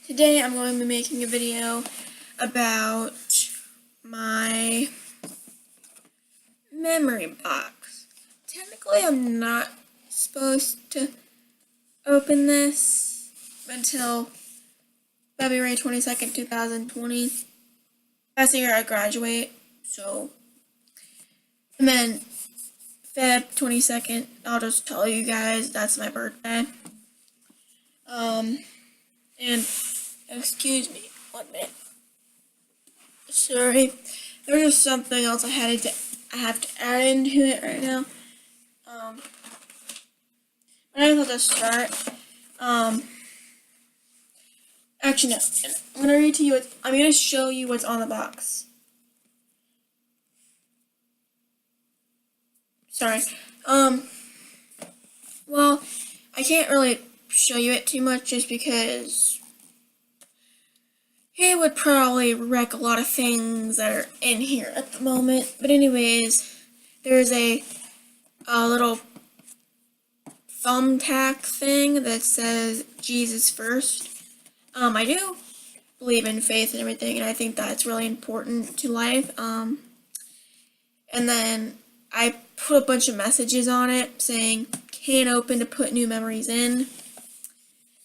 Today I'm going to be making a video about my memory box. Technically I'm not supposed to open this until February 22nd, 2020. That's the year I graduate, and then Feb 22nd, I'll just tell you guys that's my birthday. And excuse me, 1 minute. Sorry, there's just something else I have to add into it right now. But I thought to start. Actually no, I'm gonna read to you. I'm gonna show you what's on the box. Sorry. Well, I can't really show you it too much just because it would probably wreck a lot of things that are in here at the moment. But anyways, there's a little thumbtack thing that says Jesus first. I do believe in faith and everything, and I think that's really important to life. And then I put a bunch of messages on it saying can't open to put new memories in.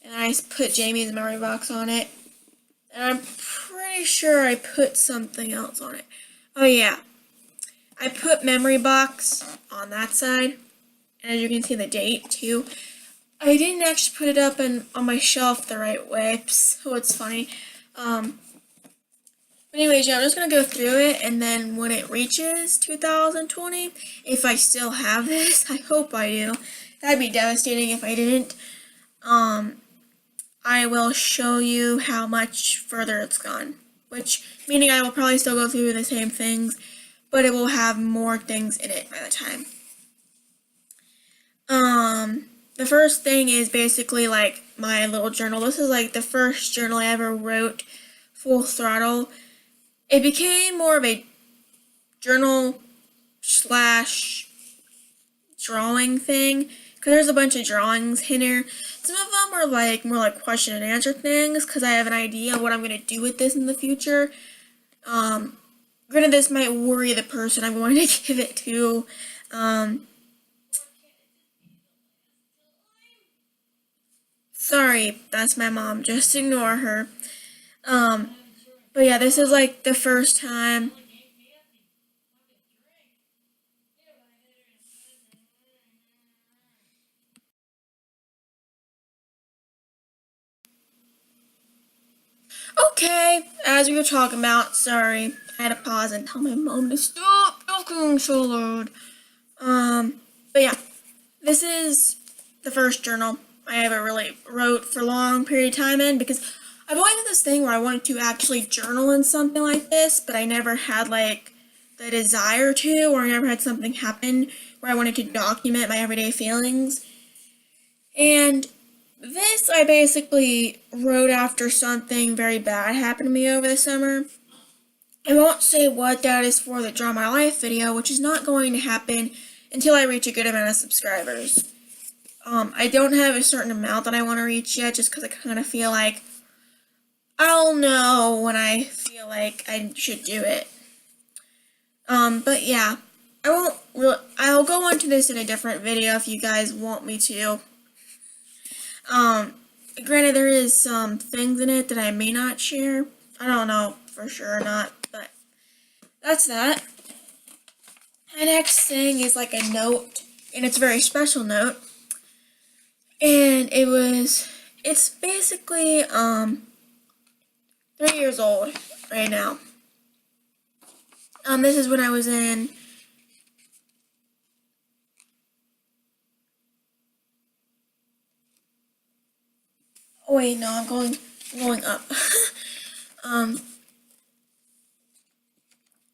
And I put Jamie's memory box on it. And I'm pretty sure I put something else on it. Oh yeah. I put memory box on that side. And as you can see the date too. I didn't actually put it up on my shelf the right way, so it's funny. But anyways, yeah, I'm just going to go through it, and then when it reaches 2020, if I still have this, I hope I do. That'd be devastating if I didn't. I will show you how much further it's gone, meaning I will probably still go through the same things, but it will have more things in it by the time. The first thing is basically like my little journal. This is like the first journal I ever wrote, full throttle. It became more of a journal / drawing thing, because there's a bunch of drawings in here. Some of them are like more like question and answer things, because I have an idea what I'm going to do with this in the future. Granted, this might worry the person I'm going to give it to. Sorry, that's my mom. Just ignore her. But yeah, this is like the first time. Okay, as we were talking about, sorry, I had to pause and tell my mom to stop talking so loud. But yeah, this is the first journal I ever really wrote for a long period of time in, because I've always had this thing where I wanted to actually journal in something like this, but I never had like the desire to, or I never had something happen where I wanted to document my everyday feelings. And this I basically wrote after something very bad happened to me over the summer. I won't say what that is for the Draw My Life video, which is not going to happen until I reach a good amount of subscribers. I don't have a certain amount that I want to reach yet, just because I kind of feel like I'll know when I feel like I should do it. But yeah, I'll go into this in a different video if you guys want me to. Granted, there is some things in it that I may not share. I don't know for sure or not, but that's that. The next thing is like a note, and it's a very special note. And it's basically, 3 years old right now. This is when I was in oh wait, no, I'm going up.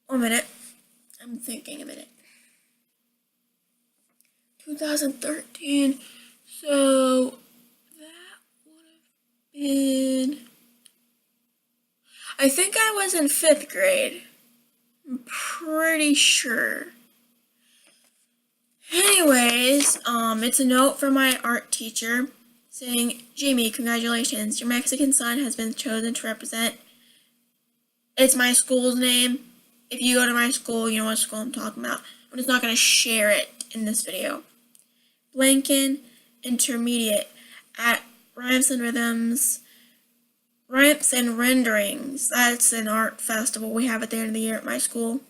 1 minute. I'm thinking a minute. 2013. So that would have been, I think I was in 5th grade. I'm pretty sure. Anyways, it's a note from my art teacher saying, Jamie, congratulations, your Mexican son has been chosen to represent. It's my school's name. If you go to my school, you know what school I'm talking about. I'm just not going to share it in this video. Blanken Intermediate at Rhymes and Renderings. That's an art festival we have at the end of the year at my school.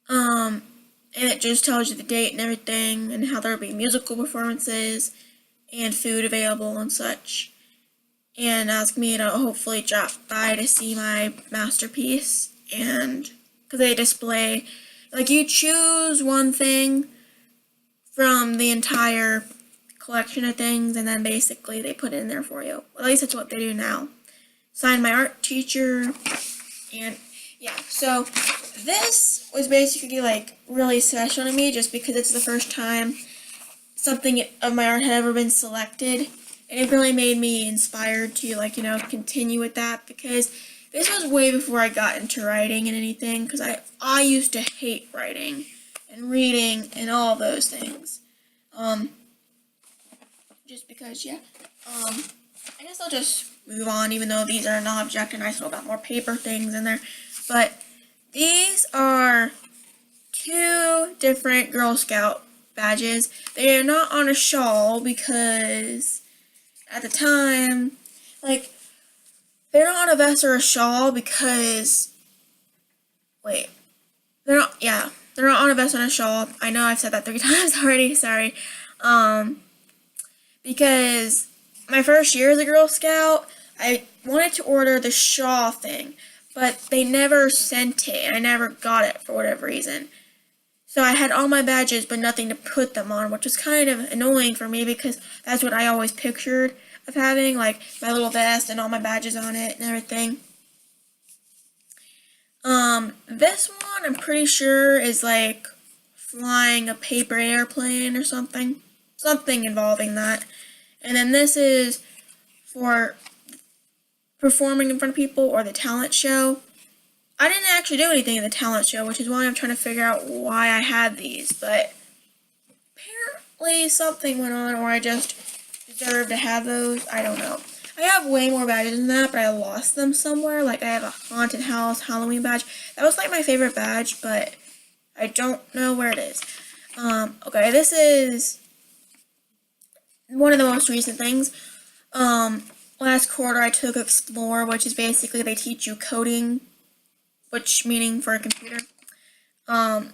And it just tells you the date and everything, and how there'll be musical performances and food available and such. And ask me to hopefully drop by to see my masterpiece. And because they display, like, you choose one thing from the entire collection of things, and then basically they put it in there for you. Well, at least that's what they do now. Signed my art teacher, and yeah, so this was basically like really special to me just because it's the first time something of my art had ever been selected, and it really made me inspired to, like, continue with that, because this was way before I got into writing and anything, because I used to hate writing and reading and all those things. Just because, yeah. I guess I'll just move on, even though these are an object and I still got more paper things in there. But these are 2 different Girl Scout badges. They are not on a shawl because at the time, like, they're not on a vest or a shawl because, wait, they're not on a vest and a shawl. I know I've said that 3 times already, sorry. Because my first year as a Girl Scout, I wanted to order the shawl thing, but they never sent it, and I never got it for whatever reason. So I had all my badges, but nothing to put them on, which was kind of annoying for me, because that's what I always pictured of having, like, my little vest and all my badges on it and everything. This one, I'm pretty sure, is, like, flying a paper airplane or something. Something involving that. And then this is for performing in front of people or the talent show. I didn't actually do anything in the talent show, which is why I'm trying to figure out why I had these, but apparently something went on, or I just deserve to have those. I don't know. I have way more badges than that, but I lost them somewhere. Like, I have a haunted house Halloween badge. That was like my favorite badge, but I don't know where it is. Okay, this is one of the most recent things. Last quarter I took Explore, which is basically they teach you coding, which meaning for a computer. And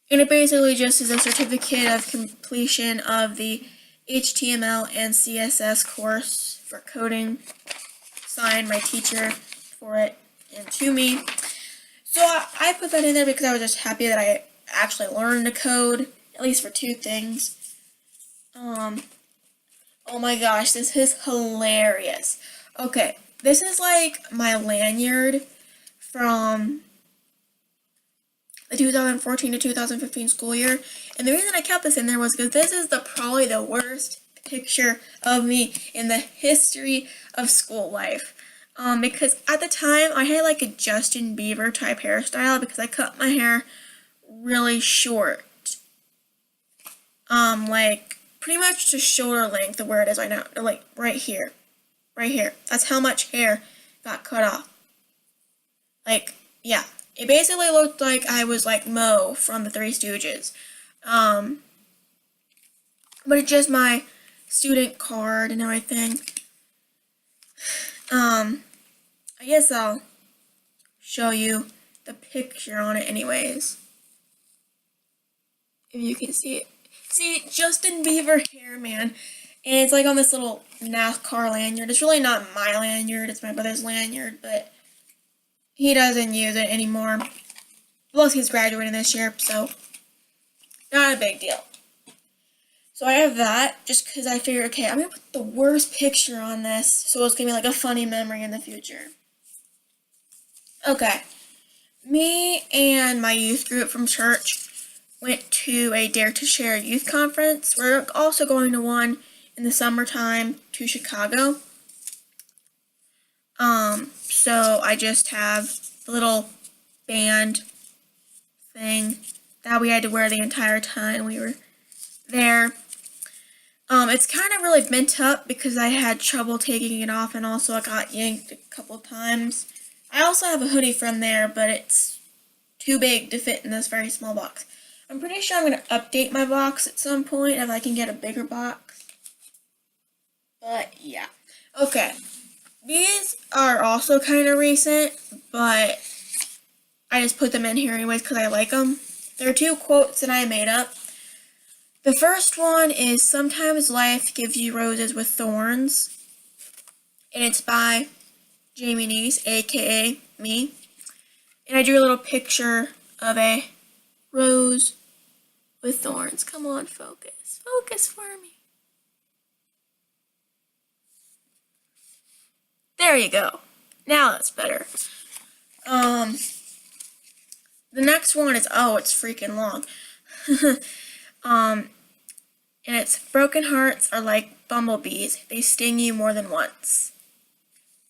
it basically just is a certificate of completion of the HTML and CSS course for coding. Signed my teacher for it and to me. So I put that in there because I was just happy that I actually learned to code, at least for 2 things. Oh my gosh, this is hilarious. Okay, this is like my lanyard from the 2014 to 2015 school year. And the reason I kept this in there was because this is probably the worst picture of me in the history of school life. Because at the time, I had like a Justin Bieber type hairstyle because I cut my hair really short. Like, pretty much to shoulder length of where it is right now. Like, right here. Right here. That's how much hair got cut off. Like, yeah. It basically looked like I was like Moe from the Three Stooges. But it's just my student card and everything. I guess I'll show you the picture on it anyways. If you can see it. See, Justin Bieber hair, man. And it's like on this little NASCAR lanyard. It's really not my lanyard, it's my brother's lanyard, but he doesn't use it anymore. Plus, he's graduating this year, so not a big deal. So I have that, just because I figured, okay, I'm going to put the worst picture on this, so it's going to be like a funny memory in the future. Okay. Me and my youth group from church went to a Dare to Share youth conference. We're also going to one in the summertime to Chicago. So I just have the little band thing that we had to wear the entire time we were there. It's kind of really bent up because I had trouble taking it off, and also I got yanked a couple times. I also have a hoodie from there, but it's too big to fit in this very small box. I'm pretty sure I'm going to update my box at some point if I can get a bigger box. But yeah. Okay. These are also kind of recent, but I just put them in here anyways because I like them. There are two quotes that I made up. The first one is, "Sometimes life gives you roses with thorns," and it's by Jamie Neese, aka me. And I drew a little picture of a rose with thorns. Come on, focus. Focus for me. There you go. Now that's better. The next one is, oh, it's freaking long. And it's, "Broken hearts are like bumblebees. They sting you more than once."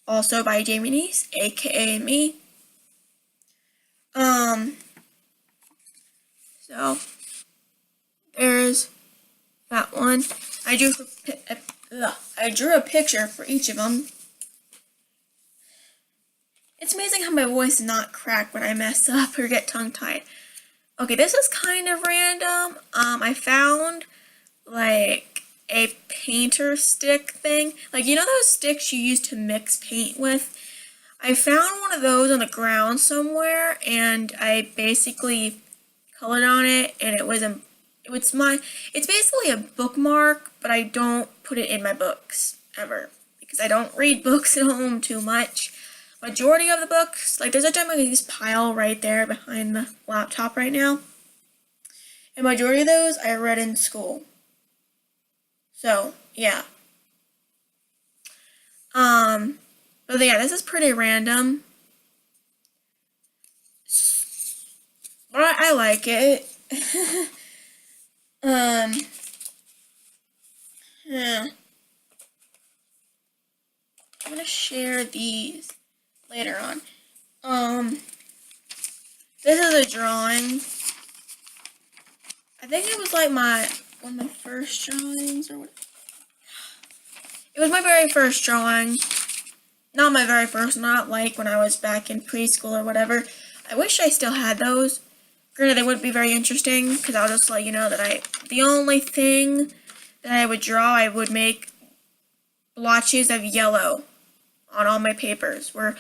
Also by Jamie Neese, aka me. So there's that one. I drew a picture for each of them. It's amazing how my voice does not crack when I mess up or get tongue-tied. Okay, this is kind of random. I found like a painter stick thing. Like, you know those sticks you use to mix paint with? I found one of those on the ground somewhere, and I basically colored on it, and it's basically a bookmark, but I don't put it in my books ever because I don't read books at home too much. Majority of the books, like there's a Japanese pile right there behind the laptop right now, and majority of those I read in school. So yeah. But yeah, this is pretty random, but I like it. Yeah. I'm gonna share these later on. This is a drawing. I think it was like one of my first drawings, or what? It was my very first drawing. Not my very first, not like when I was back in preschool or whatever. I wish I still had those. Granted, they wouldn't be very interesting, because I'll just let you know that the only thing that I would draw, I would make blotches of yellow on all my papers. Were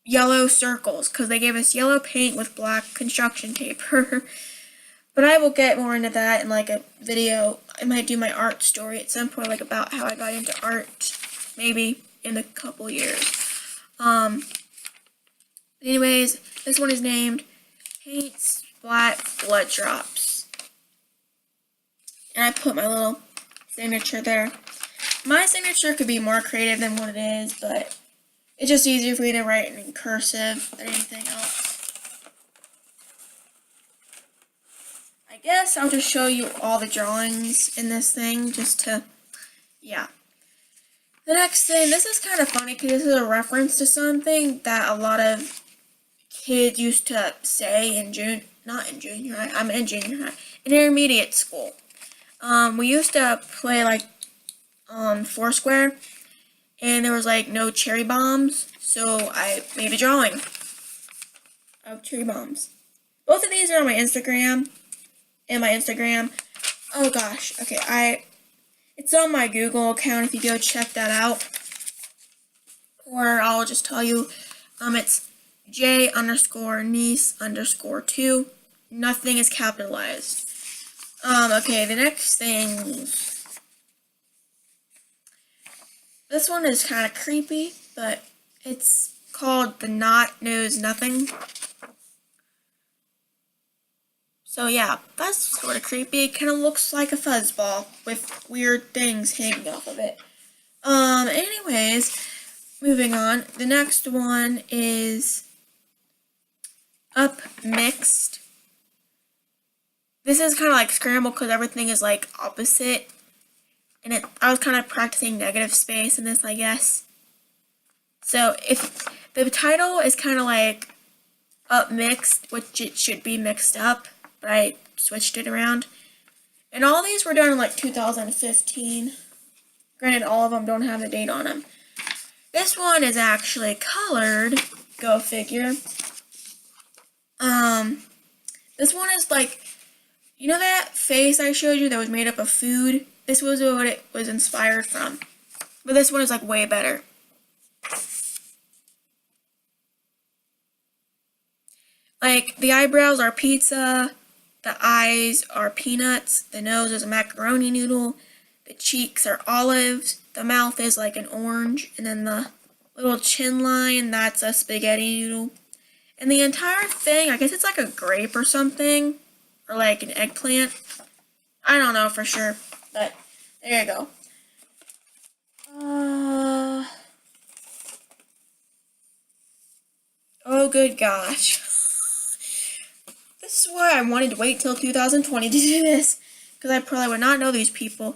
yellow circles, because they gave us yellow paint with black construction paper. But I will get more into that in like a video. I might do my art story at some point, like about how I got into art, maybe in a couple years. Anyways, this one is named Paint Splat Blood Drops. And I put my little signature there. My signature could be more creative than what it is, but it's just easier for me to write in cursive than anything else. I guess I'll just show you all the drawings in this thing, just to, yeah. The next thing, this is kind of funny because this is a reference to something that a lot of kids used to say in not in junior high, I'm in junior high, in intermediate school. We used to play like Foursquare, and there was like no cherry bombs, so I made a drawing of cherry bombs. Both of these are on my Instagram, oh gosh, okay, it's on my Google account if you go check that out, or I'll just tell you, it's J_Neese_2, nothing is capitalized. Okay, the next thing, this one is kind of creepy, but it's called The Knot Knows Nothing. So yeah, that's sort of creepy. It kind of looks like a fuzzball with weird things hanging off of it. Anyways, moving on. The next one is Up Mixed. This is kind of like Scramble because everything is like opposite. And I was kind of practicing negative space in this, I guess. So if the title is kind of like Up Mixed, which it should be mixed up, but I switched it around. And all these were done in like 2015. Granted, all of them don't have the date on them. This one is actually colored. Go figure. This one is like, you know that face I showed you that was made up of food? This was what it was inspired from. But this one is like way better. Like, the eyebrows are pizza, the eyes are peanuts, the nose is a macaroni noodle, the cheeks are olives, the mouth is like an orange, and then the little chin line, that's a spaghetti noodle. And the entire thing, I guess it's like a grape or something, or like an eggplant. I don't know for sure, but there you go. Oh good gosh. This is why I wanted to wait till 2020 to do this, because I probably would not know these people.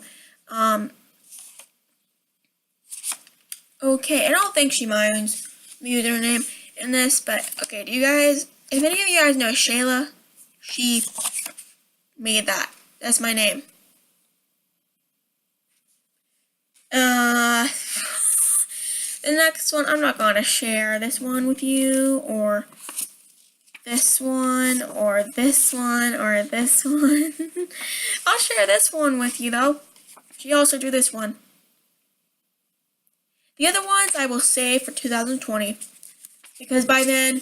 Okay, I don't think she minds the username in this, but okay, do you guys, if any of you guys know Shayla, she made that. That's my name. The next one, I'm not gonna share this one with you, or this one, or this one, or this one. I'll share this one with you, though. She also drew this one. The other ones I will save for 2020, because by then,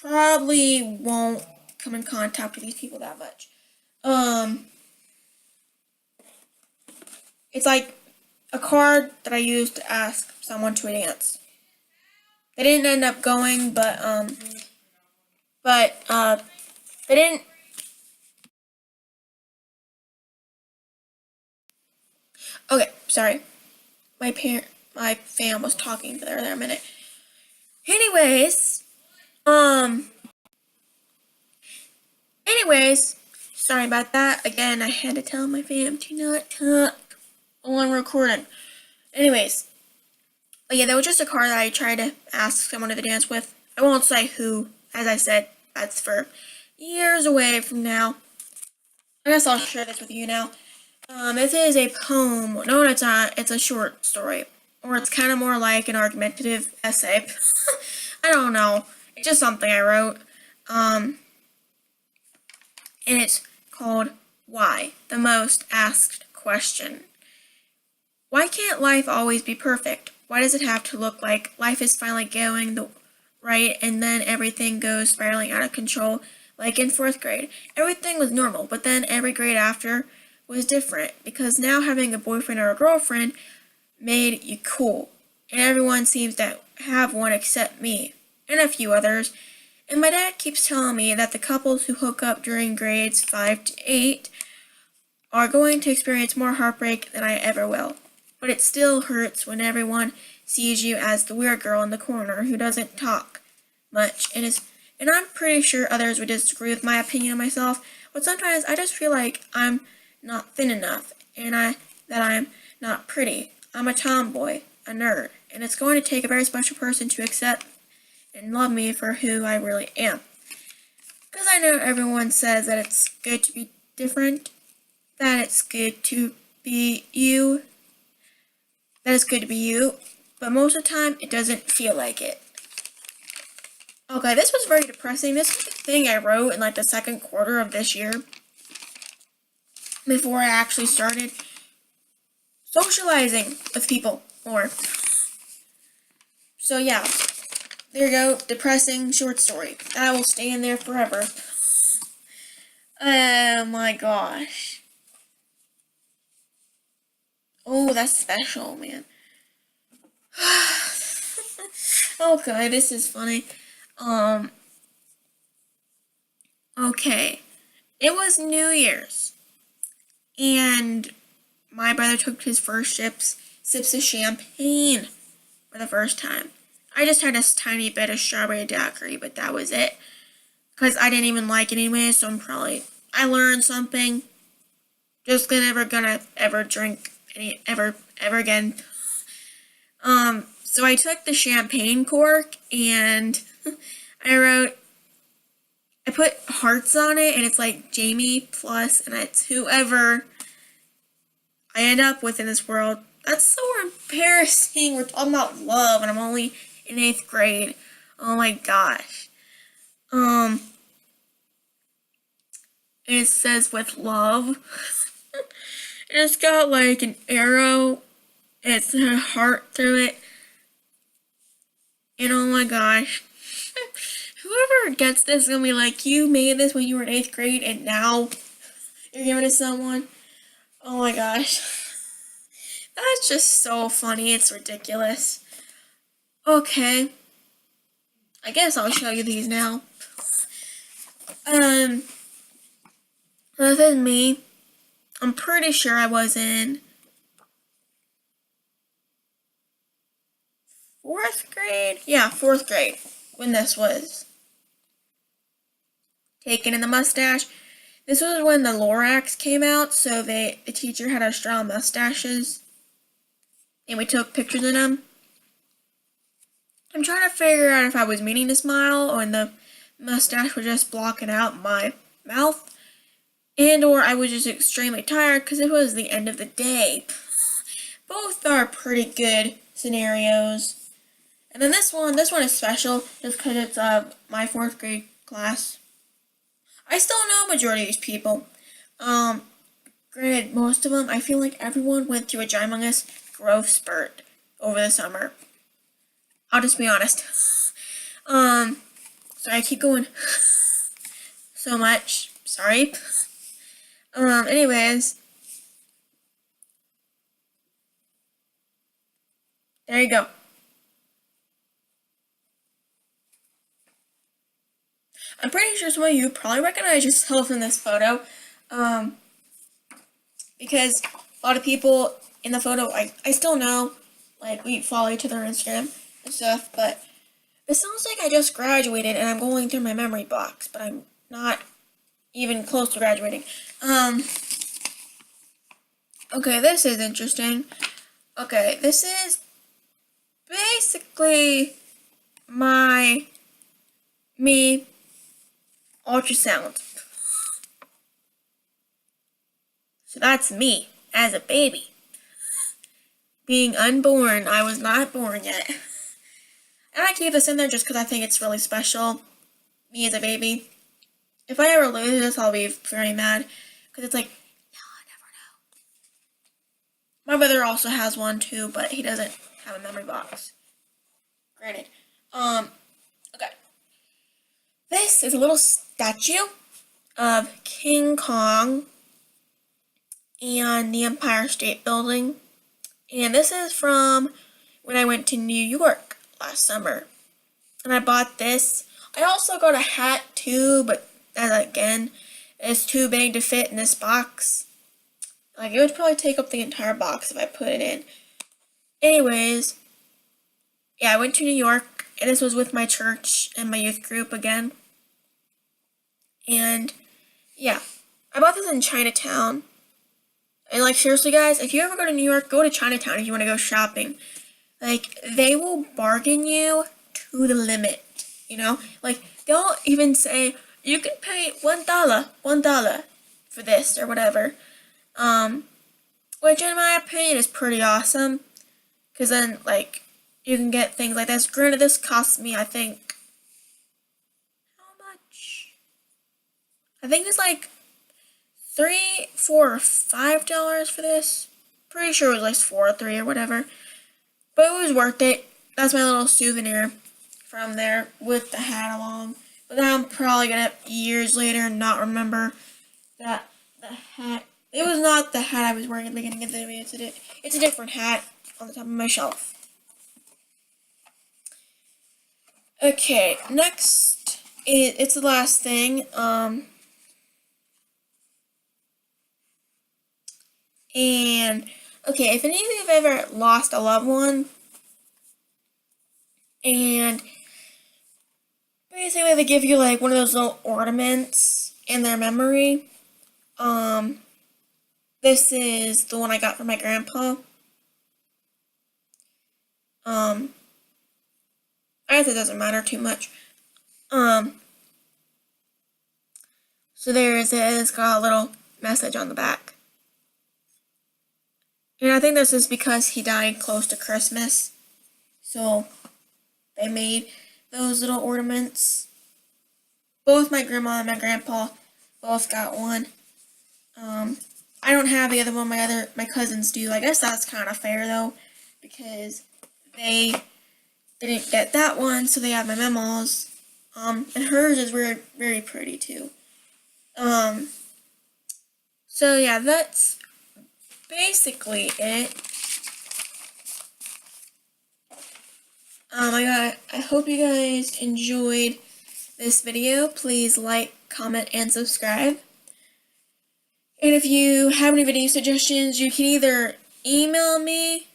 probably won't come in contact with these people that much. It's like a card that I used to ask someone to a dance. They didn't end up going, but they didn't. Okay, sorry. My fam was talking there a minute. Anyways, sorry about that. Again, I had to tell my fam to not talk on recording. Anyways, but yeah, that was just a card that I tried to ask someone to dance with. I won't say who, as I said, that's for years away from now. I guess I'll share this with you now. This is a poem. No, it's not. It's a short story. Or it's kind of more like an argumentative essay. I don't know. It's just something I wrote. And it's called Why? The Most Asked Question. Why can't life always be perfect? Why does it have to look like life is finally going the right and then everything goes spiraling out of control? Like in 4th grade, everything was normal, but then every grade after was different because now having a boyfriend or a girlfriend made you cool, and everyone seems to have one except me and a few others. And my dad keeps telling me that the couples who hook up during grades 5 to 8 are going to experience more heartbreak than I ever will. But it still hurts when everyone sees you as the weird girl in the corner who doesn't talk much and I'm pretty sure others would disagree with my opinion of myself, but sometimes I just feel like I'm not thin enough and that I'm not pretty. I'm a tomboy, a nerd, and it's going to take a very special person to accept and love me for who I really am. Because I know everyone says that it's good to be different, that it's good to be you, but most of the time it doesn't feel like it. Okay, this was very depressing. This was the thing I wrote in like the 2nd quarter of this year, before I actually started socializing with people more. So yeah, there you go, depressing short story. That will stay in there forever. Oh my gosh. Oh, that's special, man. Okay, this is funny. Okay. It was New Year's. And my brother took his first sips of champagne for the first time. I just had a tiny bit of strawberry daiquiri, but that was it. Because I didn't even like it anyway, so I learned something. Just never gonna ever drink ever again. So I took the champagne cork and I wrote, I put hearts on it, and it's like Jamie plus, and it's whoever I end up with in this world. That's so embarrassing. We're talking about love, and I'm only in 8th grade. Oh my gosh. And it says with love. And it's got like an arrow. And it's a heart through it. And oh my gosh. Whoever gets this is gonna be like, you made this when you were in 8th grade and now you're giving it to someone. Oh my gosh. That's just so funny. It's ridiculous. Okay. I guess I'll show you these now. This is me. I'm pretty sure I was in 4th grade? Yeah, 4th grade when this was taken in the mustache. This was when the Lorax came out, so the teacher had us draw mustaches, and we took pictures of them. I'm trying to figure out if I was meaning to smile or the mustache was just blocking out my mouth, and or I was just extremely tired because it was the end of the day. Both are pretty good scenarios. And then this one is special just because it's my 4th grade class. I still know a majority of these people. Granted, most of them, I feel like everyone went through a ginormous growth spurt over the summer. I'll just be honest. Sorry, I keep going so much. Sorry. Anyways. There you go. I'm pretty sure some of you probably recognize yourself in this photo. Because a lot of people in the photo, I still know, like, we follow each other on Instagram and stuff, but it sounds like I just graduated and I'm going through my memory box, but I'm not even close to graduating. Okay, this is interesting. Okay, this is basically me ultrasound. So that's me as a baby. Being unborn, I was not born yet. And I keep this in there just because I think it's really special. Me as a baby. If I ever lose this, I'll be very mad. Because it's like, no, I never know. My brother also has one too, but he doesn't have a memory box. Granted. Okay. This is a little statue of King Kong and the Empire State Building. And this is from when I went to New York last summer. And I bought this. I also got a hat too, but that again is too big to fit in this box. Like, it would probably take up the entire box if I put it in. Anyways, yeah, I went to New York, and this was with my church and my youth group again. And yeah, I bought this in Chinatown. And like, seriously guys, if you ever go to New York, go to Chinatown if you want to go shopping. Like, they will bargain you to the limit, you know? Like, they'll even say, you can pay $1 for this or whatever. Which in my opinion is pretty awesome. Because then, like, you can get things like this. Granted, this cost me, I think, how much? I think it's like $3, $4, or $5 for this. Pretty sure it was like 4 or 3 or whatever. But it was worth it. That's my little souvenir from there with the hat along. But then I'm probably gonna, years later, not remember that the hat. It was not the hat I was wearing at the beginning of the video. It's a different hat on the top of my shelf. Okay, next, it's the last thing. And, okay, if any of you have ever lost a loved one, and basically they give you, like, one of those little ornaments in their memory, this is the one I got from my grandpa. I guess it doesn't matter too much. So there it is. It's got a little message on the back. And I think this is because he died close to Christmas. So they made those little ornaments. Both my grandma and my grandpa both got one. I don't have the other one. My cousins do. I guess that's kind of fair though, because they didn't get that one, so they have my mama's. And hers is very, very pretty too. So yeah, that's basically it. I hope you guys enjoyed this video. Please like, comment, and subscribe. And if you have any video suggestions, you can either email me,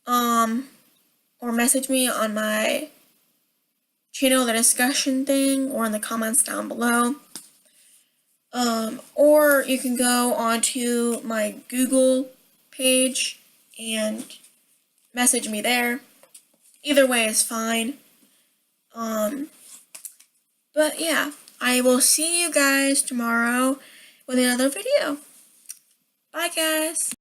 or message me on my channel, the discussion thing, or in the comments down below. Or you can go onto my Google page and message me there. Either way is fine. But yeah, I will see you guys tomorrow with another video. Bye, guys.